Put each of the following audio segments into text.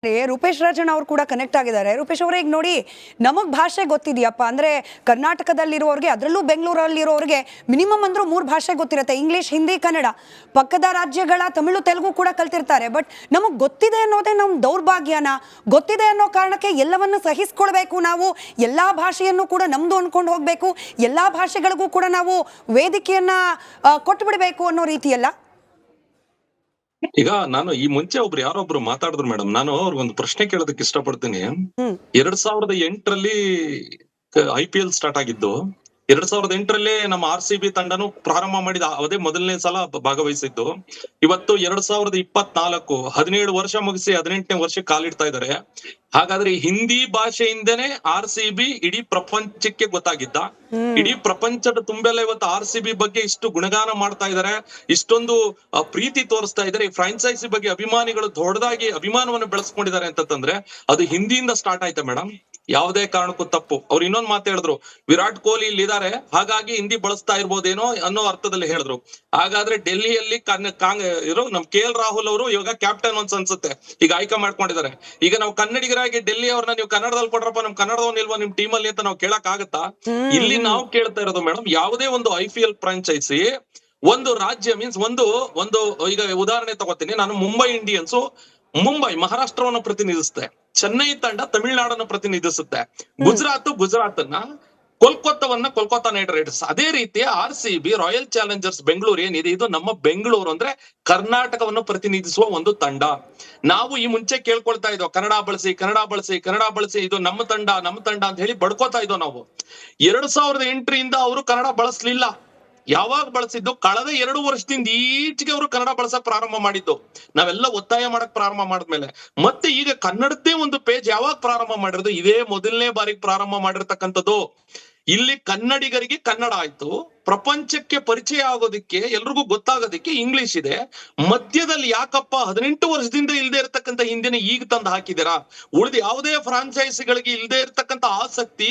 ರೂಪೇಶ್ ರಾಜಣ್ಣ ಅವರು ಕೂಡ ಕನೆಕ್ಟ್ ಆಗಿದ್ದಾರೆ. ರೂಪೇಶ್ ಅವರೇ, ಈಗ ನೋಡಿ, ನಮಗ್ ಭಾಷೆ ಗೊತ್ತಿದೆಯಪ್ಪ ಅಂದ್ರೆ ಕರ್ನಾಟಕದಲ್ಲಿರೋರಿಗೆ, ಅದರಲ್ಲೂ ಬೆಂಗಳೂರಲ್ಲಿರೋರಿಗೆ ಮಿನಿಮಮ್ ಅಂದ್ರೂ 3 ಭಾಷೆ ಗೊತ್ತಿರುತ್ತೆ: ಇಂಗ್ಲಿಷ್, ಹಿಂದಿ, ಕನ್ನಡ. ಪಕ್ಕದ ರಾಜ್ಯಗಳ ತಮಿಳು, ತೆಲುಗು ಕೂಡ ಕಲ್ತಿರ್ತಾರೆ. ಬಟ್ ನಮಗ್ ಗೊತ್ತಿದೆ ಅನ್ನೋದೇ ನಮ್ಮ ದೌರ್ಭಾಗ್ಯನ. ಗೊತ್ತಿದೆ ಅನ್ನೋ ಕಾರಣಕ್ಕೆ ಎಲ್ಲವನ್ನು ಸಹಿಸ್ಕೊಳ್ಬೇಕು ನಾವು, ಎಲ್ಲಾ ಭಾಷೆಯನ್ನು ಕೂಡ ನಮ್ದು ಅನ್ಕೊಂಡು ಹೋಗ್ಬೇಕು, ಎಲ್ಲಾ ಭಾಷೆಗಳಿಗೂ ಕೂಡ ನಾವು ವೇದಿಕೆಯನ್ನ ಕೊಟ್ಟು ಬಿಡಬೇಕು ಅನ್ನೋ ರೀತಿಯಲ್ಲ. ಈಗ ನಾನು ಈ ಮುಂಚೆ ಯಾರೊಬ್ರು ಮಾತಾಡಿದ್ರು ಮೇಡಮ್, ನಾನು ಅವ್ರಿಗೊಂದು ಪ್ರಶ್ನೆ ಕೇಳೋದಕ್ಕೆ ಇಷ್ಟಪಡ್ತೀನಿ. 2008ರಲ್ಲಿ IPL ಸ್ಟಾರ್ಟ್ ಆಗಿದ್ದು, 2008ರಲ್ಲಿ ನಮ್ಮ RCB ತಂಡನು ಪ್ರಾರಂಭ ಮಾಡಿದ ಅದೇ ಮೊದಲನೇ ಸಲ ಭಾಗವಹಿಸಿದ್ದು. ಇವತ್ತು 2024, 17 ವರ್ಷ ಮುಗಿಸಿ 18ನೇ ವರ್ಷಕ್ಕೆ ಕಾಲಿಡ್ತಾ ಇದ್ದಾರೆ. ಹಾಗಾದ್ರೆ ಹಿಂದಿ ಭಾಷೆಯಿಂದನೇ RCB ಇಡೀ ಪ್ರಪಂಚಕ್ಕೆ ಗೊತ್ತಾಗಿದ್ದ. ಇಡೀ ಪ್ರಪಂಚದ ತುಂಬೆಲ್ಲ ಇವತ್ತು RCB ಬಗ್ಗೆ ಇಷ್ಟು ಗುಣಗಾನ ಮಾಡ್ತಾ ಇದ್ದಾರೆ, ಇಷ್ಟೊಂದು ಪ್ರೀತಿ ತೋರಿಸ್ತಾ ಇದ್ದಾರೆ. ಈ ಫ್ರಾಂಚೈಸಿ ಬಗ್ಗೆ ಅಭಿಮಾನಿಗಳು ದೊಡ್ಡದಾಗಿ ಅಭಿಮಾನವನ್ನು ಬೆಳೆಸ್ಕೊಂಡಿದ್ದಾರೆ ಅಂತಂದ್ರೆ ಅದು ಹಿಂದಿಯಿಂದ ಸ್ಟಾರ್ಟ್ ಆಯ್ತಾ ಮೇಡಮ್? ಯಾವುದೇ ಕಾರಣಕ್ಕೂ ತಪ್ಪು. ಅವ್ರು ಇನ್ನೊಂದು ಮಾತು ಹೇಳಿದ್ರು, ವಿರಾಟ್ ಕೊಹ್ಲಿ ಇಲ್ಲಿ ಇದಾರೆ ಹಾಗಾಗಿ ಹಿಂದಿ ಬಳಸ್ತಾ ಇರ್ಬೋದೇನೋ ಅನ್ನೋ ಅರ್ಥದಲ್ಲಿ ಹೇಳಿದ್ರು. ಹಾಗಾದ್ರೆ ಡೆಲ್ಲಿಯಲ್ಲಿ ಇರೋ ನಮ್ KL ರಾಹುಲ್ ಅವರು ಇವಾಗ ಕ್ಯಾಪ್ಟನ್ ಅನ್ಸುತ್ತೆ, ಈಗ ಆಯ್ಕೆ ಮಾಡ್ಕೊಂಡಿದ್ದಾರೆ. ಈಗ ನಾವು ಕನ್ನಡಿಗರಾಗಿ ಡೆಲ್ಲಿ ಅವ್ರನ್ನ ನೀವು ಕನ್ನಡದಲ್ಲಿ ಕೊಡ್ರಪ್ಪ, ನಮ್ ಕನ್ನಡದವ್ನ ಇಲ್ವಾ ನಿಮ್ ಟೀಮ್ ಅಲ್ಲಿ ಅಂತ ನಾವು ಕೇಳಕ್ ಆಗತ್ತಾ? ಇಲ್ಲಿ ನಾವು ಕೇಳ್ತಾ ಇರೋದು ಮೇಡಮ್, ಯಾವುದೇ ಒಂದು IPL ಫ್ರಾಂಚೈಸಿ ಒಂದು ರಾಜ್ಯ ಮೀನ್ಸ್ ಒಂದು ಈಗ ಉದಾಹರಣೆ ತಗೋತೀನಿ ನಾನು, ಮುಂಬೈ ಇಂಡಿಯನ್ಸ್ ಮುಂಬೈ ಮಹಾರಾಷ್ಟ್ರವನ್ನು ಪ್ರತಿನಿಧಿಸುತ್ತೆ, ಚೆನ್ನೈ ತಂಡ ತಮಿಳುನಾಡನ್ನು ಪ್ರತಿನಿಧಿಸುತ್ತೆ, ಗುಜರಾತನ್ನ, ಕೋಲ್ಕತ್ತಾ ನೈಟ್ ರೈಡರ್ಸ್. ಅದೇ ರೀತಿ RCB ರಾಯಲ್ ಚಾಲೆಂಜರ್ಸ್ ಬೆಂಗಳೂರು ಏನಿದೆ, ಇದು ನಮ್ಮ ಬೆಂಗಳೂರು ಅಂದ್ರೆ ಕರ್ನಾಟಕವನ್ನು ಪ್ರತಿನಿಧಿಸುವ ಒಂದು ತಂಡ. ನಾವು ಈ ಮುಂಚೆ ಕೇಳ್ಕೊಳ್ತಾ ಇದ್ವು, ಕನ್ನಡ ಬಳಸಿ, ಇದು ನಮ್ಮ ತಂಡ ಅಂತ ಹೇಳಿ ಬಡ್ಕೋತಾ ಇದ್ವು ನಾವು. 2008ರಿಂದ ಅವರು ಕನ್ನಡ ಬಳಸಲಿಲ್ಲ. ಯಾವಾಗ ಬಳಸಿದ್ದು? ಕಳೆದ 2 ವರ್ಷದಿಂದ ಈಚೆಗೆ ಅವರು ಕನ್ನಡ ಬಳಸಕ್ ಪ್ರಾರಂಭ ಮಾಡಿದ್ದು. ನಾವೆಲ್ಲ ಒತ್ತಾಯ ಮಾಡಕ್ ಪ್ರಾರಂಭ ಮಾಡಿದ್ಮೇಲೆ ಮತ್ತೆ ಈಗ ಕನ್ನಡದ್ದೇ ಒಂದು ಪೇಜ್ ಯಾವಾಗ ಪ್ರಾರಂಭ ಮಾಡಿರೋದು? ಇದೇ ಮೊದಲನೇ ಬಾರಿಗೆ ಪ್ರಾರಂಭ ಮಾಡಿರ್ತಕ್ಕಂಥದ್ದು. ಇಲ್ಲಿ ಕನ್ನಡಿಗರಿಗೆ ಕನ್ನಡ ಆಯ್ತು, ಪ್ರಪಂಚಕ್ಕೆ ಪರಿಚಯ ಆಗೋದಿಕ್ಕೆ, ಎಲ್ರಿಗೂ ಗೊತ್ತಾಗೋದಿಕ್ಕೆ ಇಂಗ್ಲಿಷ್ ಇದೆ. ಮಧ್ಯದಲ್ಲಿ ಯಾಕಪ್ಪ 18 ವರ್ಷದಿಂದ ಇಲ್ದೇ ಇರತಕ್ಕಂಥ ಹಿಂದಿನ ಈಗ ತಂದು ಹಾಕಿದ್ದೀರಾ? ಉಳಿದ ಯಾವುದೇ ಫ್ರಾಂಚೈಸಿಗಳಿಗೆ ಇಲ್ದೇ ಇರತಕ್ಕಂಥ ಆಸಕ್ತಿ,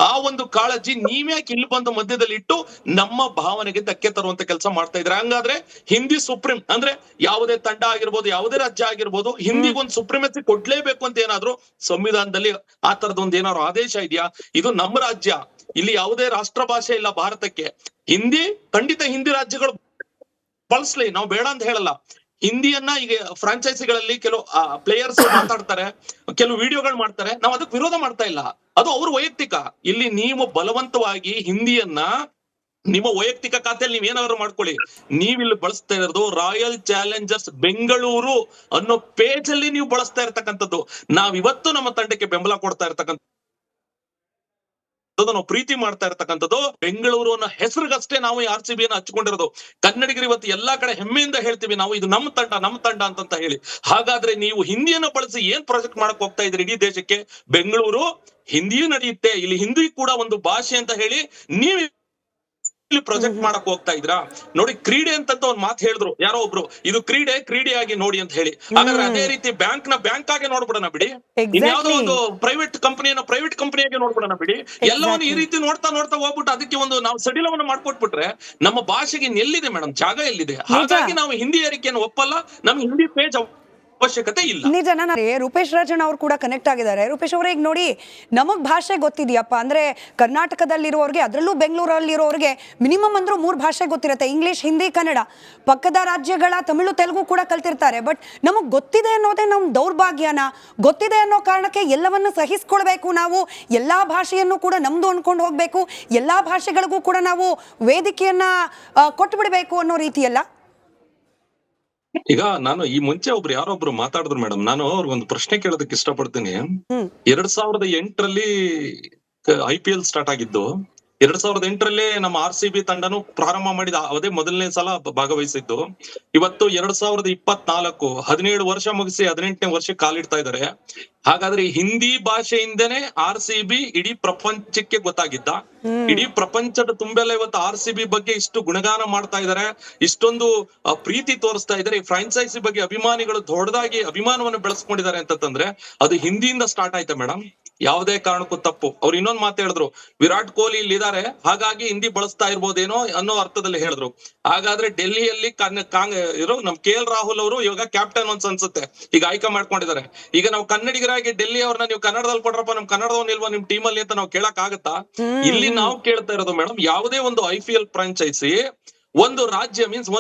ಆ ಒಂದು ಕಾಳಜಿ ನೀವ್ಯಾಕೆ ಇಲ್ಲಿ ಬಂದು ಮಧ್ಯದಲ್ಲಿ ಇಟ್ಟು ನಮ್ಮ ಭಾವನೆಗೆ ಧಕ್ಕೆ ತರುವಂತ ಕೆಲಸ ಮಾಡ್ತಾ ಇದ್ರೆ? ಹಂಗಾದ್ರೆ ಹಿಂದಿ ಸುಪ್ರೀಂ ಅಂದ್ರೆ ಯಾವುದೇ ತಂಡ ಆಗಿರ್ಬೋದು, ಯಾವುದೇ ರಾಜ್ಯ ಆಗಿರ್ಬೋದು, ಹಿಂದಿಗೊಂದು ಸುಪ್ರೀಮೆಸಿ ಕೊಡ್ಲೇಬೇಕು ಅಂತ ಏನಾದ್ರು ಸಂವಿಧಾನದಲ್ಲಿ ಆ ತರದೊಂದು ಏನಾದ್ರು ಆದೇಶ ಇದೆಯಾ? ಇದು ನಮ್ಮ ರಾಜ್ಯ, ಇಲ್ಲಿ ಯಾವುದೇ ರಾಷ್ಟ್ರ ಭಾಷೆ ಇಲ್ಲ ಭಾರತಕ್ಕೆ. ಹಿಂದಿ ಖಂಡಿತ ಹಿಂದಿ ರಾಜ್ಯಗಳು ಬಳಸ್ಲಿ, ನಾವು ಬೇಡ ಅಂತ ಹೇಳಲ್ಲ. ಹಿಂದಿಯನ್ನ ಈಗ ಫ್ರಾಂಚೈಸಿಗಳಲ್ಲಿ ಕೆಲವು ಪ್ಲೇಯರ್ಸ್ ಮಾತಾಡ್ತಾರೆ, ಕೆಲವು ವಿಡಿಯೋಗಳು ಮಾಡ್ತಾರೆ, ನಾವು ಅದಕ್ಕೆ ವಿರೋಧ ಮಾಡ್ತಾ ಇಲ್ಲ, ಅದು ಅವ್ರ ವೈಯಕ್ತಿಕ. ಇಲ್ಲಿ ನೀವು ಬಲವಂತವಾಗಿ ಹಿಂದಿಯನ್ನ ನಿಮ್ಮ ವೈಯಕ್ತಿಕ ಖಾತೆಯಲ್ಲಿ ನೀವ್ ಏನಾದ್ರು ಮಾಡ್ಕೊಳ್ಳಿ. ನೀವಿಲ್ಲಿ ಬಳಸ್ತಾ ಇರೋದು ರಾಯಲ್ ಚಾಲೆಂಜರ್ಸ್ ಬೆಂಗಳೂರು ಅನ್ನೋ ಪೇಜ್ ಅಲ್ಲಿ ನೀವು ಬಳಸ್ತಾ ಇರ್ತಕ್ಕಂಥದ್ದು. ಇವತ್ತು ನಮ್ಮ ತಂಡಕ್ಕೆ ಬೆಂಬಲ ಕೊಡ್ತಾ ಇರ್ತಕ್ಕಂಥ, ನಾವು ಪ್ರೀತಿ ಮಾಡ್ತಾ ಇರ್ತಕ್ಕಂಥದ್ದು ಬೆಂಗಳೂರು ಅನ್ನೋ ಹೆಸರಿಗಷ್ಟೇ ನಾವು RCB ಯನ್ನು ಹಚ್ಕೊಂಡಿರೋದು. ಕನ್ನಡಿಗರು ಇವತ್ತು ಎಲ್ಲಾ ಕಡೆ ಹೆಮ್ಮೆಯಿಂದ ಹೇಳ್ತೀವಿ ನಾವು, ಇದು ನಮ್ಮ ತಂಡ ಅಂತ ಹೇಳಿ. ಹಾಗಾದ್ರೆ ನೀವು ಹಿಂದಿಯನ್ನು ಬಳಸಿ ಏನ್ ಪ್ರಾಜೆಕ್ಟ್ ಮಾಡಕ್ ಹೋಗ್ತಾ ಇದ್ರಿ ಇಡೀ ದೇಶಕ್ಕೆ? ಬೆಂಗಳೂರು ಹಿಂದಿಯೂ ನಡೆಯುತ್ತೆ, ಇಲ್ಲಿ ಹಿಂದಿ ಕೂಡ ಒಂದು ಭಾಷೆ ಅಂತ ಹೇಳಿ ನೀವು ಪ್ರಾಜೆಕ್ಟ್ ಮಾಡಕ್ ಹೋಗ್ತಾ ಇದ್ರಾ? ನೋಡಿ, ಕ್ರೀಡೆ ಅಂತ ಒಂದ್ ಮಾತು ಹೇಳಿದ್ರು ಯಾರೋ ಒಬ್ರು, ಇದು ಕ್ರೀಡೆಯಾಗಿ ನೋಡಿ ಅಂತ ಹೇಳಿ. ಹಾಗಾದ್ರೆ ಅದೇ ರೀತಿ ಬ್ಯಾಂಕ್ ಆಗಿ ನೋಡ್ಬಿಡೋಣ ಬಿಡಿ, ಇನ್ಯಾವುದೋ ಒಂದು ಪ್ರೈವೇಟ್ ಕಂಪನಿಯಾಗಿ ನೋಡ್ಬಿಡೋಣ ಬಿಡಿ. ಎಲ್ಲವನ್ನು ಈ ರೀತಿ ನೋಡ್ತಾ ಹೋಗ್ಬಿಟ್ಟು ಅದಕ್ಕೆ ಒಂದು ನಾವು ಸಡಿಲವನ್ನು ಮಾಡ್ಕೊಟ್ಬಿಟ್ರೆ ನಮ್ಮ ಭಾಷೆಗೆ ಎಲ್ಲಿದೆ ಮೇಡಮ್ ಜಾಗ, ಎಲ್ಲಿದೆ? ಹಾಗಾಗಿ ನಾವು ಹಿಂದಿ ಏರಿಕೆಯನ್ನು ಒಪ್ಪಲ್ಲ, ನಮ್ಗೆ ಹಿಂದಿ ಪೇಜ್ ಅವಶ್ಯಕತೆ ಇಲ್ಲ. ನಿಜ. ರೂಪೇಶ್ ರಾಜಣ್ಣ ಅವರು ಕೂಡ ಕನೆಕ್ಟ್ ಆಗಿದ್ದಾರೆ. ರೂಪೇಶ್ ಅವರೇ, ಈಗ ನೋಡಿ, ನಮಗ್ ಭಾಷೆ ಗೊತ್ತಿದೆಯಪ್ಪ ಅಂದ್ರೆ ಕರ್ನಾಟಕದಲ್ಲಿರೋರಿಗೆ, ಅದರಲ್ಲೂ ಬೆಂಗಳೂರಲ್ಲಿರೋರಿಗೆ ಮಿನಿಮಮ್ ಅಂದ್ರೂ 3 ಭಾಷೆ ಗೊತ್ತಿರುತ್ತೆ: ಇಂಗ್ಲಿಷ್, ಹಿಂದಿ, ಕನ್ನಡ. ಪಕ್ಕದ ರಾಜ್ಯಗಳ ತಮಿಳು, ತೆಲುಗು ಕೂಡ ಕಲ್ತಿರ್ತಾರೆ. ಬಟ್ ನಮಗ್ ಗೊತ್ತಿದೆ ಅನ್ನೋದೇ ನಮ್ಮ ದೌರ್ಭಾಗ್ಯನ. ಗೊತ್ತಿದೆ ಅನ್ನೋ ಕಾರಣಕ್ಕೆ ಎಲ್ಲವನ್ನು ಸಹಿಸ್ಕೊಳ್ಬೇಕು ನಾವು, ಎಲ್ಲಾ ಭಾಷೆಯನ್ನು ಕೂಡ ನಮ್ದು ಅನ್ಕೊಂಡು ಹೋಗ್ಬೇಕು, ಎಲ್ಲಾ ಭಾಷೆಗಳಿಗೂ ಕೂಡ ನಾವು ವೇದಿಕೆಯನ್ನ ಕೊಟ್ಟು ಬಿಡಬೇಕು ಅನ್ನೋ ರೀತಿಯಲ್ಲ. ಈಗ ನಾನು ಈ ಮುಂಚೆ ಯಾರೊಬ್ರು ಮಾತಾಡಿದ್ರು ಮೇಡಮ್, ನಾನು ಅವ್ರಿಗೊಂದು ಪ್ರಶ್ನೆ ಕೇಳೋದಕ್ಕೆ ಇಷ್ಟಪಡ್ತೀನಿ. 2008ರಲ್ಲಿ IPL ಸ್ಟಾರ್ಟ್ ಆಗಿದ್ದು, 2008ರಲ್ಲಿ ನಮ್ಮ RCB ತಂಡನು ಪ್ರಾರಂಭ ಮಾಡಿದ ಅದೇ ಮೊದಲನೇ ಸಲ ಭಾಗವಹಿಸಿದ್ದು. ಇವತ್ತು 2024, 17 ವರ್ಷ ಮುಗಿಸಿ 18ನೇ ವರ್ಷಕ್ಕೆ ಕಾಲಿಡ್ತಾ ಇದ್ದಾರೆ. ಹಾಗಾದ್ರೆ ಹಿಂದಿ ಭಾಷೆಯಿಂದನೇ RCB ಇಡೀ ಪ್ರಪಂಚಕ್ಕೆ ಗೊತ್ತಾಗಿದ್ದ. ಇಡೀ ಪ್ರಪಂಚದ ತುಂಬೆಲ್ಲ ಇವತ್ತು RCB ಬಗ್ಗೆ ಇಷ್ಟು ಗುಣಗಾನ ಮಾಡ್ತಾ ಇದ್ದಾರೆ, ಇಷ್ಟೊಂದು ಪ್ರೀತಿ ತೋರಿಸ್ತಾ ಇದ್ದಾರೆ. ಈ ಫ್ರಾಂಚೈಸಿ ಬಗ್ಗೆ ಅಭಿಮಾನಿಗಳು ದೊಡ್ಡದಾಗಿ ಅಭಿಮಾನವನ್ನು ಬೆಳೆಸ್ಕೊಂಡಿದ್ದಾರೆ ಅಂತಂದ್ರೆ ಅದು ಹಿಂದಿಯಿಂದ ಸ್ಟಾರ್ಟ್ ಆಯ್ತಾ ಮೇಡಮ್? ಯಾವುದೇ ಕಾರಣಕ್ಕೂ ತಪ್ಪು. ಅವ್ರು ಇನ್ನೊಂದ್ ಮಾತು ಹೇಳಿದ್ರು, ವಿರಾಟ್ ಕೊಹ್ಲಿ ಇಲ್ಲಿ ಇದಾರೆ ಹಾಗಾಗಿ ಹಿಂದಿ ಬಳಸ್ತಾ ಇರ್ಬೋದೇನೋ ಅನ್ನೋ ಅರ್ಥದಲ್ಲಿ ಹೇಳಿದ್ರು. ಹಾಗಾದ್ರೆ ಡೆಲ್ಲಿಯಲ್ಲಿ ನಮ್ KL ರಾಹುಲ್ ಅವರು ಇವಾಗ ಕ್ಯಾಪ್ಟನ್ ಅನ್ಸುತ್ತೆ, ಈಗ ಆಯ್ಕೆ ಮಾಡ್ಕೊಂಡಿದ್ದಾರೆ. ಈಗ ನಾವು ಕನ್ನಡಿಗರಾಗಿ ಡೆಲ್ಲಿ ಅವ್ರನ್ನ ನೀವು ಕನ್ನಡದಲ್ಲಿ ಕೊಡ್ರಪ್ಪ, ನಮ್ ಕನ್ನಡದವ್ನ ಇಲ್ವಾ ನಿಮ್ ಟೀಮ್ ಅಲ್ಲಿ ಅಂತ ನಾವು ಕೇಳಕ್ ಆಗತ್ತಾ? ಇಲ್ಲಿ ನಾವು ಕೇಳ್ತಾ ಇರೋದು ಮೇಡಮ್, ಯಾವುದೇ ಒಂದು IPL ಫ್ರಾಂಚೈಸಿ ಒಂದು ರಾಜ್ಯ ಮೀನ್ಸ್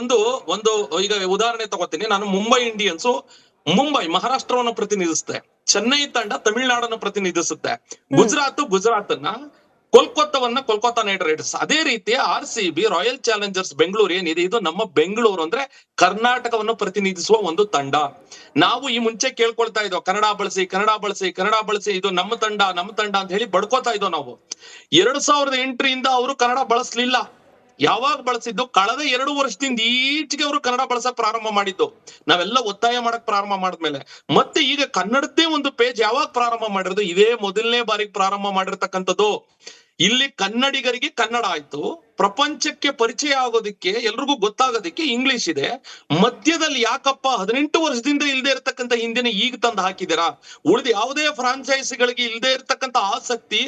ಒಂದು ಈಗ ಉದಾಹರಣೆ ತಗೋತೀನಿ ನಾನು, ಮುಂಬೈ ಇಂಡಿಯನ್ಸ್ ಮುಂಬೈ ಮಹಾರಾಷ್ಟ್ರವನ್ನು ಪ್ರತಿನಿಧಿಸುತ್ತೆ, ಚೆನ್ನೈ ತಂಡ ತಮಿಳುನಾಡನ್ನು ಪ್ರತಿನಿಧಿಸುತ್ತೆ, ಗುಜರಾತ್ ಅನ್ನ ಕೋಲ್ಕತ್ತಾ ನೈಟ್ ರೈಡರ್ಸ್. ಅದೇ ರೀತಿ RCB ರಾಯಲ್ ಚಾಲೆಂಜರ್ಸ್ ಬೆಂಗಳೂರು ಏನಿದೆ, ಇದು ನಮ್ಮ ಬೆಂಗಳೂರು ಅಂದ್ರೆ ಕರ್ನಾಟಕವನ್ನು ಪ್ರತಿನಿಧಿಸುವ ಒಂದು ತಂಡ. ನಾವು ಈ ಮುಂಚೆ ಕೇಳ್ಕೊಳ್ತಾ ಇದ್ದೋ ಕನ್ನಡ ಬಳಸಿ, ಇದು ನಮ್ಮ ತಂಡ ಅಂತ ಹೇಳಿ ಬಡ್ಕೋತಾ ಇದ್ದೋ ನಾವು. 2008ರಿಂದ ಅವರು ಕನ್ನಡ ಬಳಸ್ಲಿಲ್ಲ. ಯಾವಾಗ ಬಳಸಿದ್ದು? ಕಳೆದ 2 ವರ್ಷದಿಂದ ಈಚೆಗೆ ಅವರು ಕನ್ನಡ ಬಳಸಕ್ ಪ್ರಾರಂಭ ಮಾಡಿದ್ದು. ನಾವೆಲ್ಲ ಒತ್ತಾಯ ಮಾಡಕ್ ಪ್ರಾರಂಭ ಮಾಡಿದ್ಮೇಲೆ ಮತ್ತೆ ಈಗ ಕನ್ನಡದ್ದೇ ಒಂದು ಪೇಜ್ ಯಾವಾಗ ಪ್ರಾರಂಭ ಮಾಡಿರೋದು? ಇದೇ ಮೊದಲನೇ ಬಾರಿಗೆ ಪ್ರಾರಂಭ ಮಾಡಿರ್ತಕ್ಕಂಥದ್ದು. ಇಲ್ಲಿ ಕನ್ನಡಿಗರಿಗೆ ಕನ್ನಡ ಆಯ್ತು, ಪ್ರಪಂಚಕ್ಕೆ ಪರಿಚಯ ಆಗೋದಿಕ್ಕೆ ಎಲ್ರಿಗೂ ಗೊತ್ತಾಗೋದಿಕ್ಕೆ ಇಂಗ್ಲಿಷ್ ಇದೆ. ಮಧ್ಯದಲ್ಲಿ ಯಾಕಪ್ಪ 18 ವರ್ಷದಿಂದ ಇಲ್ದೇ ಇರತಕ್ಕಂಥ ಹಿಂದಿನ ಈಗ ತಂದು ಹಾಕಿದಿರಾ? ಉಳಿದ ಯಾವುದೇ ಫ್ರಾಂಚೈಸಿಗಳಿಗೆ ಇಲ್ದೇ ಇರತಕ್ಕಂತ ಆಸಕ್ತಿ,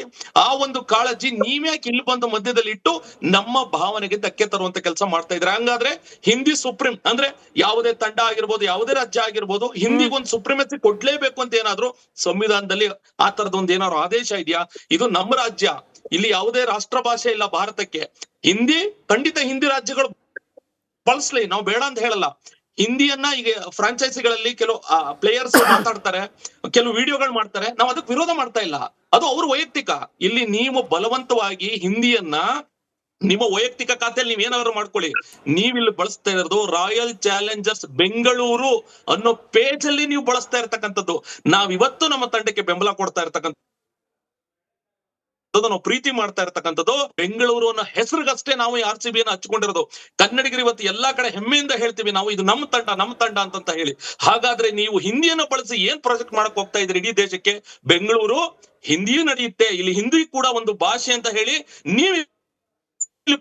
ಆ ಒಂದು ಕಾಳಜಿ ನೀವ್ಯಾಕೆ ಇಲ್ಲಿ ಬಂದು ಮಧ್ಯದಲ್ಲಿ ಇಟ್ಟು ನಮ್ಮ ಭಾವನೆಗೆ ಧಕ್ಕೆ ತರುವಂತ ಕೆಲಸ ಮಾಡ್ತಾ ಇದ್ರೆ? ಹಂಗಾದ್ರೆ ಹಿಂದಿ ಸುಪ್ರೀಂ ಅಂದ್ರೆ ಯಾವುದೇ ತಂಡ ಆಗಿರ್ಬೋದು, ಯಾವುದೇ ರಾಜ್ಯ ಆಗಿರ್ಬೋದು, ಹಿಂದಿಗೊಂದು ಸುಪ್ರೀಮಸಿ ಕೊಡ್ಲೇಬೇಕು ಅಂತ ಏನಾದ್ರು ಸಂವಿಧಾನದಲ್ಲಿ ಆ ತರದೊಂದು ಏನಾದ್ರು ಆದೇಶ ಇದೆಯಾ? ಇದು ನಮ್ಮ ರಾಜ್ಯ, ಇಲ್ಲಿ ಯಾವುದೇ ರಾಷ್ಟ್ರ ಭಾಷೆ ಇಲ್ಲ ಭಾರತಕ್ಕೆ. ಹಿಂದಿ ಖಂಡಿತ ಹಿಂದಿ ರಾಜ್ಯಗಳು ಬಳಸ್ಲಿ, ನಾವು ಬೇಡ ಅಂತ ಹೇಳಲ್ಲ. ಹಿಂದಿಯನ್ನ ಈಗ ಫ್ರಾಂಚೈಸಿಗಳಲ್ಲಿ ಕೆಲವು ಪ್ಲೇಯರ್ಸ್ ಮಾತಾಡ್ತಾರೆ, ಕೆಲವು ವಿಡಿಯೋಗಳು ಮಾಡ್ತಾರೆ, ನಾವು ಅದಕ್ಕೆ ವಿರೋಧ ಮಾಡ್ತಾ ಇಲ್ಲ, ಅದು ಅವ್ರ ವೈಯಕ್ತಿಕ. ಇಲ್ಲಿ ನೀವು ಬಲವಂತವಾಗಿ ಹಿಂದಿಯನ್ನ ನಿಮ್ಮ ವೈಯಕ್ತಿಕ ಖಾತೆಯಲ್ಲಿ ನೀವ್ ಏನಾದ್ರು ಮಾಡ್ಕೊಳ್ಳಿ. ನೀವಿಲ್ಲಿ ಬಳಸ್ತಾ ಇರೋದು ರಾಯಲ್ ಚಾಲೆಂಜರ್ಸ್ ಬೆಂಗಳೂರು ಅನ್ನೋ ಪೇಜ್ ಅಲ್ಲಿ ನೀವು ಬಳಸ್ತಾ ಇರ್ತಕ್ಕಂಥದ್ದು. ನಾವಿವತ್ತು ನಮ್ಮ ತಂಡಕ್ಕೆ ಬೆಂಬಲ ಕೊಡ್ತಾ ಇರ್ತಕ್ಕಂಥ, ನಾವು ಪ್ರೀತಿ ಮಾಡ್ತಾ ಇರ್ತಕ್ಕಂಥದ್ದು ಬೆಂಗಳೂರು ಅನ್ನೋ ಹೆಸರಿಗಷ್ಟೇ ನಾವು ಈ RCB ಯನ್ನು ಹಚ್ಕೊಂಡಿರೋದು. ಕನ್ನಡಿಗರು ಇವತ್ತು ಎಲ್ಲಾ ಕಡೆ ಹೆಮ್ಮೆಯಿಂದ ಹೇಳ್ತೀವಿ ನಾವು, ಇದು ನಮ್ಮ ತಂಡ ಅಂತ ಹೇಳಿ. ಹಾಗಾದ್ರೆ ನೀವು ಹಿಂದಿಯನ್ನು ಬಳಸಿ ಏನ್ ಪ್ರಾಜೆಕ್ಟ್ ಮಾಡಕ್ ಹೋಗ್ತಾ ಇದ್ರಿ ಇಡೀ ದೇಶಕ್ಕೆ? ಬೆಂಗಳೂರು ಹಿಂದಿಯೂ ನಡೆಯುತ್ತೆ, ಇಲ್ಲಿ ಹಿಂದಿ ಕೂಡ ಒಂದು ಭಾಷೆ ಅಂತ ಹೇಳಿ ನೀವು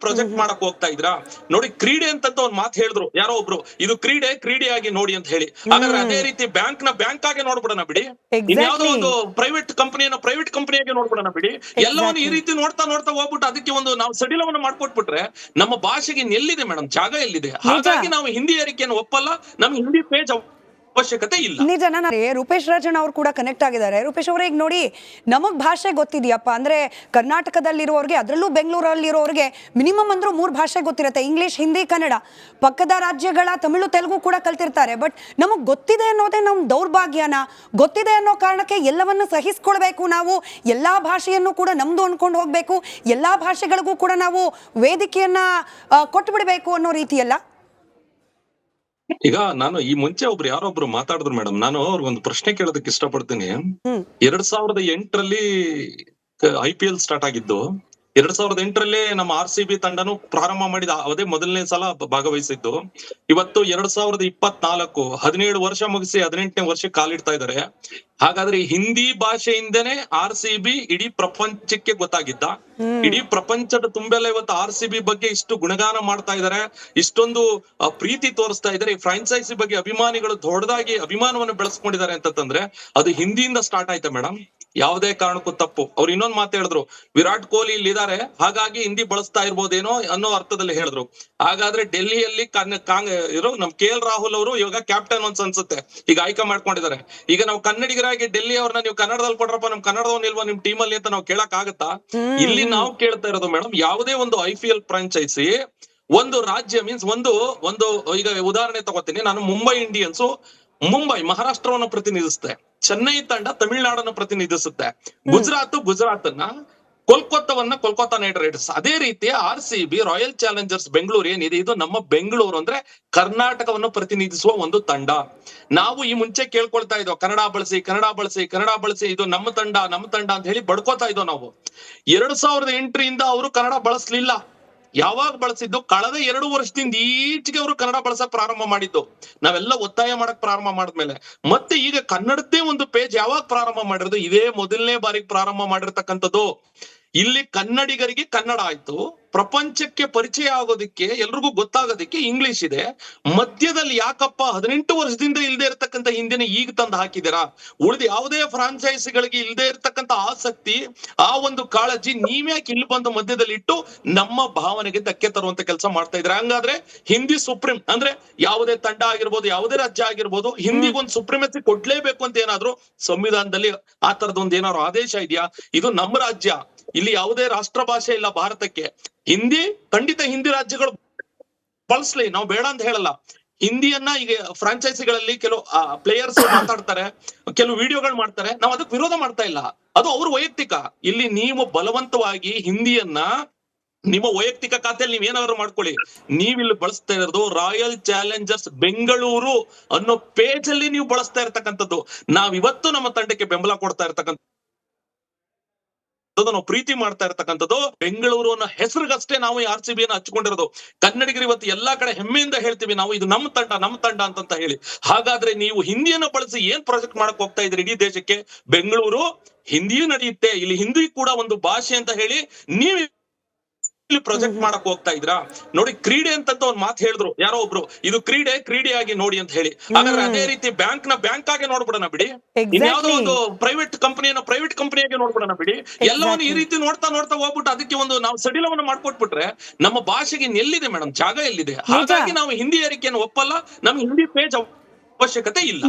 ಪ್ರಾಜೆಕ್ಟ್ ಮಾಡಕ್ ಹೋಗ್ತಾ ಇದ್ರಾ? ನೋಡಿ, ಕ್ರೀಡೆ ಅಂತ ಒಂದ್ ಮಾತು ಹೇಳಿದ್ರು ಯಾರೋ ಒಬ್ರು, ಇದು ಕ್ರೀಡೆಯಾಗಿ ನೋಡಿ ಅಂತ ಹೇಳಿ. ಹಾಗಾದ್ರೆ ಅದೇ ರೀತಿ ಬ್ಯಾಂಕ್ ಆಗಿ ನೋಡ್ಬಿಡೋಣ ಬಿಡಿ, ಇನ್ಯಾವುದೋ ಒಂದು ಪ್ರೈವೇಟ್ ಕಂಪನಿಯಾಗಿ ನೋಡ್ಬಿಡೋಣ ಬಿಡಿ. ಎಲ್ಲವನ್ನು ಈ ರೀತಿ ನೋಡ್ತಾ ಹೋಗ್ಬಿಟ್ಟು ಅದಕ್ಕೆ ಒಂದು ನಾವು ಸಡಿಲವನ್ನು ಮಾಡ್ಕೊಟ್ಬಿಟ್ರೆ ನಮ್ಮ ಭಾಷೆಗೆ ಎಲ್ಲಿದೆ ಮೇಡಮ್ ಜಾಗ, ಎಲ್ಲಿದೆ? ಹಾಗಾಗಿ ನಾವು ಹಿಂದಿ ಏರಿಕೆಯನ್ನು ಒಪ್ಪಲ್ಲ, ನಮ್ಗೆ ಹಿಂದಿ ಪೇಜ್ ಅವಶ್ಯಕತೆ ಇಲ್ಲ. ನಿಜ. ರೂಪೇಶ್ ರಾಜಣ್ಣ ಅವರು ಕೂಡ ಕನೆಕ್ಟ್ ಆಗಿದ್ದಾರೆ. ರೂಪೇಶ್ ಅವರೇ, ಈಗ ನೋಡಿ, ನಮಗ್ ಭಾಷೆ ಗೊತ್ತಿದೆಯಪ್ಪ ಅಂದ್ರೆ ಕರ್ನಾಟಕದಲ್ಲಿರೋರಿಗೆ, ಅದರಲ್ಲೂ ಬೆಂಗಳೂರಲ್ಲಿರೋರಿಗೆ ಮಿನಿಮಮ್ ಅಂದ್ರೂ 3 ಭಾಷೆ ಗೊತ್ತಿರುತ್ತೆ, ಇಂಗ್ಲಿಷ್, ಹಿಂದಿ, ಕನ್ನಡ. ಪಕ್ಕದ ರಾಜ್ಯಗಳ ತಮಿಳು, ತೆಲುಗು ಕೂಡ ಕಲ್ತಿರ್ತಾರೆ. ಬಟ್ ನಮಗ್ ಗೊತ್ತಿದೆ ಅನ್ನೋದೇ ನಮ್ ದೌರ್ಭಾಗ್ಯನ. ಗೊತ್ತಿದೆ ಅನ್ನೋ ಕಾರಣಕ್ಕೆ ಎಲ್ಲವನ್ನು ಸಹಿಸ್ಕೊಳ್ಬೇಕು ನಾವು, ಎಲ್ಲಾ ಭಾಷೆಯನ್ನು ಕೂಡ ನಮ್ದು ಅನ್ಕೊಂಡು ಹೋಗ್ಬೇಕು, ಎಲ್ಲಾ ಭಾಷೆಗಳಿಗೂ ಕೂಡ ನಾವು ವೇದಿಕೆಯನ್ನ ಕೊಟ್ಟು ಬಿಡಬೇಕು ಅನ್ನೋ ರೀತಿಯಲ್ಲ. ಈಗ ನಾನು ಈ ಮುಂಚೆ ಯಾರೊಬ್ರು ಮಾತಾಡಿದ್ರು ಮೇಡಮ್, ನಾನು ಅವ್ರಿಗೊಂದು ಪ್ರಶ್ನೆ ಕೇಳೋದಕ್ಕೆ ಇಷ್ಟಪಡ್ತೀನಿ. 2008ರಲ್ಲಿ IPL ಸ್ಟಾರ್ಟ್ ಆಗಿದ್ದು, 2008ರಲ್ಲೇ ನಮ್ಮ RCB ತಂಡನು ಪ್ರಾರಂಭ ಮಾಡಿದ ಅದೇ ಮೊದಲನೇ ಸಲ ಭಾಗವಹಿಸಿದ್ದು. ಇವತ್ತು 2024, 17 ವರ್ಷ ಮುಗಿಸಿ 18ನೇ ವರ್ಷಕ್ಕೆ ಕಾಲಿಡ್ತಾ ಇದ್ದಾರೆ. ಹಾಗಾದ್ರೆ ಹಿಂದಿ ಭಾಷೆಯಿಂದನೇ RCB ಇಡೀ ಪ್ರಪಂಚಕ್ಕೆ ಗೊತ್ತಾಗಿದ್ದ, ಇಡೀ ಪ್ರಪಂಚದ ತುಂಬೆಲ್ಲ ಇವತ್ತು RCB ಬಗ್ಗೆ ಇಷ್ಟು ಗುಣಗಾನ ಮಾಡ್ತಾ ಇದ್ದಾರೆ, ಇಷ್ಟೊಂದು ಪ್ರೀತಿ ತೋರಿಸ್ತಾ ಇದ್ದಾರೆ. ಈ ಫ್ರಾಂಚೈಸಿ ಬಗ್ಗೆ ಅಭಿಮಾನಿಗಳು ದೊಡ್ಡದಾಗಿ ಅಭಿಮಾನವನ್ನು ಬೆಳೆಸ್ಕೊಂಡಿದ್ದಾರೆ ಅಂತಂದ್ರೆ ಅದು ಹಿಂದಿಯಿಂದ ಸ್ಟಾರ್ಟ್ ಆಯ್ತಾ ಮೇಡಮ್? ಯಾವುದೇ ಕಾರಣಕ್ಕೂ ತಪ್ಪು. ಅವ್ರು ಇನ್ನೊಂದ್ ಮಾತು ಹೇಳಿದ್ರು, ವಿರಾಟ್ ಕೊಹ್ಲಿ ಇಲ್ಲಿ ಇದಾರೆ ಹಾಗಾಗಿ ಹಿಂದಿ ಬಳಸ್ತಾ ಇರ್ಬೋದೇನೋ ಅನ್ನೋ ಅರ್ಥದಲ್ಲಿ ಹೇಳಿದ್ರು. ಹಾಗಾದ್ರೆ ಡೆಲ್ಲಿಯಲ್ಲಿ ನಮ್ KL ರಾಹುಲ್ ಅವರು ಇವಾಗ ಕ್ಯಾಪ್ಟನ್ ಅನ್ಸುತ್ತೆ, ಈಗ ಆಯ್ಕೆ ಮಾಡ್ಕೊಂಡಿದ್ದಾರೆ. ಈಗ ನಾವು ಕನ್ನಡಿಗರಾಗಿ ಡೆಲ್ಲಿ ಅವ್ರನ್ನ ನೀವು ಕನ್ನಡದಲ್ಲಿ ಕೊಡ್ರಪ್ಪ, ನಮ್ ಕನ್ನಡದವ್ನ ಇಲ್ವಾ ನಿಮ್ ಟೀಮ್ ಅಲ್ಲಿ ಅಂತ ನಾವು ಕೇಳಕ್ ಆಗತ್ತಾ? ಇಲ್ಲಿ ನಾವು ಕೇಳ್ತಾ ಇರೋದು ಮೇಡಮ್, ಯಾವುದೇ ಒಂದು IPL ಫ್ರಾಂಚೈಸಿ ಒಂದು ರಾಜ್ಯ ಮೀನ್ಸ್ ಒಂದು ಈಗ ಉದಾಹರಣೆ ತಗೋತೀನಿ ನಾನು, ಮುಂಬೈ ಇಂಡಿಯನ್ಸ್ ಮುಂಬೈ ಮಹಾರಾಷ್ಟ್ರವನ್ನು ಪ್ರತಿನಿಧಿಸುತ್ತೆ, ಚೆನ್ನೈ ತಂಡ ತಮಿಳುನಾಡನ್ನು ಪ್ರತಿನಿಧಿಸುತ್ತೆ, ಗುಜರಾತ್ ಅನ್ನ ಕೋಲ್ಕತ್ತಾ ನೈಟ್ ರೈಡರ್ಸ್. ಅದೇ ರೀತಿ RCB ರಾಯಲ್ ಚಾಲೆಂಜರ್ಸ್ ಬೆಂಗಳೂರು ಏನಿದೆ, ಇದು ನಮ್ಮ ಬೆಂಗಳೂರು ಅಂದ್ರೆ ಕರ್ನಾಟಕವನ್ನು ಪ್ರತಿನಿಧಿಸುವ ಒಂದು ತಂಡ. ನಾವು ಈ ಮುಂಚೆ ಕೇಳ್ಕೊಳ್ತಾ ಇದ್ದೋ ಕನ್ನಡ ಬಳಸಿ, ಇದು ನಮ್ಮ ತಂಡ ಅಂತ ಹೇಳಿ ಬಡ್ಕೋತಾ ಇದ್ದೋ ನಾವು. 2008ರಿಂದ ಅವರು ಕನ್ನಡ ಬಳಸ್ಲಿಲ್ಲ. ಯಾವಾಗ ಬಳಸಿದ್ದು? ಕಳೆದ 2 ವರ್ಷದಿಂದ ಈಚೆಗೆ ಅವರು ಕನ್ನಡ ಬಳಸಕ್ ಪ್ರಾರಂಭ ಮಾಡಿದ್ದು. ನಾವೆಲ್ಲ ಒತ್ತಾಯ ಮಾಡಕ್ ಪ್ರಾರಂಭ ಮಾಡಿದ್ಮೇಲೆ ಮತ್ತೆ ಈಗ ಕನ್ನಡದ್ದೇ ಒಂದು ಪೇಜ್ ಯಾವಾಗ ಪ್ರಾರಂಭ ಮಾಡಿರೋದು? ಇದೇ ಮೊದಲನೇ ಬಾರಿಗೆ ಪ್ರಾರಂಭ ಮಾಡಿರ್ತಕ್ಕಂಥದ್ದು. ಇಲ್ಲಿ ಕನ್ನಡಿಗರಿಗೆ ಕನ್ನಡ ಆಯ್ತು, ಪ್ರಪಂಚಕ್ಕೆ ಪರಿಚಯ ಆಗೋದಿಕ್ಕೆ ಎಲ್ರಿಗೂ ಗೊತ್ತಾಗೋದಿಕ್ಕೆ ಇಂಗ್ಲಿಷ್ ಇದೆ. ಮಧ್ಯದಲ್ಲಿ ಯಾಕಪ್ಪ 18 ವರ್ಷದಿಂದ ಇಲ್ಲದೆ ಇರತಕ್ಕಂತ ಹಿಂದಿನ ಈಗ ತಂದು ಹಾಕಿದ್ದೀರಾ? ಉಳಿದ ಯಾವುದೇ ಫ್ರಾಂಚೈಸಿಗಳಿಗೆ ಇಲ್ಲದೆ ಇರತಕ್ಕಂತ ಆಸಕ್ತಿ, ಆ ಒಂದು ಕಾಳಜಿ ನೀವ್ಯಾಕೆ ಇಲ್ಲಿ ಬಂದು ಮಧ್ಯದಲ್ಲಿ ಇಟ್ಟು ನಮ್ಮ ಭಾವನೆಗೆ ಧಕ್ಕೆ ತರುವಂತ ಕೆಲಸ ಮಾಡ್ತಾ ಇದ್ರೆ? ಹಂಗಾದ್ರೆ ಹಿಂದಿ ಸುಪ್ರೀಂ ಅಂದ್ರೆ ಯಾವುದೇ ತಂಡ ಆಗಿರ್ಬೋದು, ಯಾವುದೇ ರಾಜ್ಯ ಆಗಿರ್ಬೋದು, ಹಿಂದಿಗೊಂದು ಸುಪ್ರೀಮಸಿ ಕೊಡ್ಲೇಬೇಕು ಅಂತ ಏನಾದ್ರು ಸಂವಿಧಾನದಲ್ಲಿ ಆ ತರದೊಂದು ಏನಾದ್ರು ಆದೇಶ ಇದೆಯಾ? ಇದು ನಮ್ಮ ರಾಜ್ಯ, ಇಲ್ಲಿ ಯಾವುದೇ ರಾಷ್ಟ್ರ ಭಾಷೆ ಇಲ್ಲ ಭಾರತಕ್ಕೆ. ಹಿಂದಿ ಖಂಡಿತ ಹಿಂದಿ ರಾಜ್ಯಗಳು ಬಳಸ್ಲಿ, ನಾವು ಬೇಡ ಅಂತ ಹೇಳಲ್ಲ. ಹಿಂದಿಯನ್ನ ಈಗ ಫ್ರಾಂಚೈಸಿಗಳಲ್ಲಿ ಕೆಲವು ಪ್ಲೇಯರ್ಸ್ ಮಾತಾಡ್ತಾರೆ, ಕೆಲವು ವಿಡಿಯೋಗಳು ಮಾಡ್ತಾರೆ, ನಾವು ಅದಕ್ಕೆ ವಿರೋಧ ಮಾಡ್ತಾ ಇಲ್ಲ, ಅದು ಅವ್ರ ವೈಯಕ್ತಿಕ. ಇಲ್ಲಿ ನೀವು ಬಲವಂತವಾಗಿ ಹಿಂದಿಯನ್ನ ನಿಮ್ಮ ವೈಯಕ್ತಿಕ ಖಾತೆಯಲ್ಲಿ ನೀವೇನಾದ್ರು ಮಾಡ್ಕೊಳ್ಳಿ. ನೀವಿಲ್ಲಿ ಬಳಸ್ತಾ ಇರೋದು ರಾಯಲ್ ಚಾಲೆಂಜರ್ಸ್ ಬೆಂಗಳೂರು ಅನ್ನೋ ಪೇಜ್ ಅಲ್ಲಿ ನೀವು ಬಳಸ್ತಾ ಇರ್ತಕ್ಕಂಥದ್ದು. ನಾವಿವತ್ತು ನಮ್ಮ ತಂಡಕ್ಕೆ ಬೆಂಬಲ ಕೊಡ್ತಾ ಇರ್ತಕ್ಕಂಥ, ನಾವು ಪ್ರೀತಿ ಮಾಡ್ತಾ ಇರ್ತಕ್ಕಂಥದ್ದು ಬೆಂಗಳೂರು ಅನ್ನೋ ಹೆಸರಿಗಷ್ಟೇ ನಾವು ಈ RCB ಅನ್ನ ಹಚ್ಕೊಂಡಿರೋದು. ಕನ್ನಡಿಗರು ಇವತ್ತು ಎಲ್ಲಾ ಕಡೆ ಹೆಮ್ಮೆಯಿಂದ ಹೇಳ್ತೀವಿ ನಾವು ಇದು ನಮ್ಮ ತಂಡ ಅಂತ ಹೇಳಿ. ಹಾಗಾದ್ರೆ ನೀವು ಹಿಂದಿಯನ್ನು ಬಳಸಿ ಏನ್ ಪ್ರಾಜೆಕ್ಟ್ ಮಾಡಕ್ ಹೋಗ್ತಾ ಇದ್ರಿ ಇಡೀ ದೇಶಕ್ಕೆ? ಬೆಂಗಳೂರು ಹಿಂದಿಯೂ ನಡೆಯುತ್ತೆ, ಇಲ್ಲಿ ಹಿಂದಿ ಕೂಡ ಒಂದು ಭಾಷೆ ಅಂತ ಹೇಳಿ ನೀವು ಪ್ರಾಜೆಕ್ಟ್ ಮಾಡಕ್ ಹೋಗ್ತಾ ಇದ್ರಾ? ನೋಡಿ, ಕ್ರೀಡೆ ಅಂತ ಒಂದ್ ಮಾತು ಹೇಳಿದ್ರು ಯಾರೋ ಒಬ್ರು, ಇದು ಕ್ರೀಡೆಯಾಗಿ ನೋಡಿ ಅಂತ ಹೇಳಿ. ಹಾಗಾದ್ರೆ ಅದೇ ರೀತಿ ಬ್ಯಾಂಕ್ ಆಗಿ ನೋಡ್ಬಿಡೋಣ ಬಿಡಿ, ಇನ್ಯಾವುದೋ ಒಂದು ಪ್ರೈವೇಟ್ ಕಂಪನಿಯಾಗಿ ನೋಡ್ಬಿಡೋಣ ಬಿಡಿ. ಎಲ್ಲವನ್ನು ಈ ರೀತಿ ನೋಡ್ತಾ ಹೋಗ್ಬಿಟ್ಟು ಅದಕ್ಕೆ ಒಂದು ನಾವು ಸಡಿಲವನ್ನು ಮಾಡ್ಕೊಟ್ಬಿಟ್ರೆ ನಮ್ಮ ಭಾಷೆಗೆ ಎಲ್ಲಿದೆ ಮೇಡಮ್ ಜಾಗ, ಎಲ್ಲಿದೆ? ಹಾಗಾಗಿ ನಾವು ಹಿಂದಿ ಏರಿಕೆಯನ್ನು ಒಪ್ಪಲ್ಲ, ನಮ್ಗೆ ಹಿಂದಿ ಪೇಜ್ ಅವಶ್ಯಕತೆ ಇಲ್ಲ.